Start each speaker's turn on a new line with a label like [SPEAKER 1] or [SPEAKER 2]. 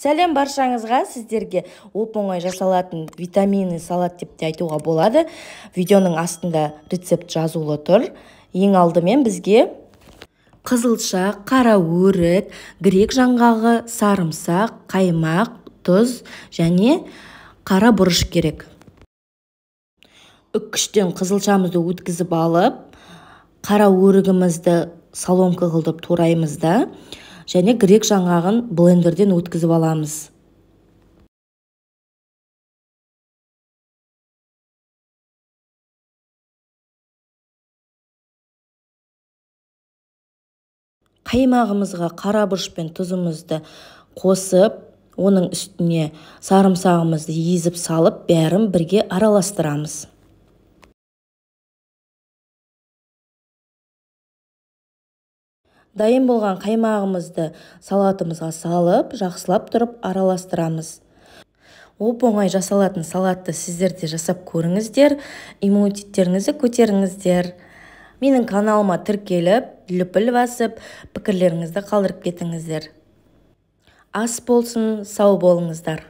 [SPEAKER 1] Сәлем баршаңызға, сіздерге оп-оңай жасалатын витаминный салат деп те айтуға болады. Видеоның астында рецепт жазулы тұр. Ең алдымен бізге қызылша, қара өрік, грек жаңғағы, сарымсақ, қаймақ, тұз және қара бұрыш керек. Үккіштен қызылшамызды өткізіп алып, қара өрігімізді соломка қылдып тураймыз да, және грек жаңғағын блендерден өткізіп аламыз. Қаймағымызға қара бұрыш пен тұзымызды қосып, оның үстіне сарымсағымызды езіп салып, бәрін бірге араластырамыз. Дайын болған қаймағымызды салатымызға салып, жақсылап тұрып араластырамыз. Оп-оңай жасалатын салатты сіздер де жасап көріңіздер, иммунитеттеріңізді көтеріңіздер. Менің каналыма тіркеліп, лүпіл басып, пікірлеріңізді қалдырып кетіңіздер. Ас болсын, сау болыңыздар.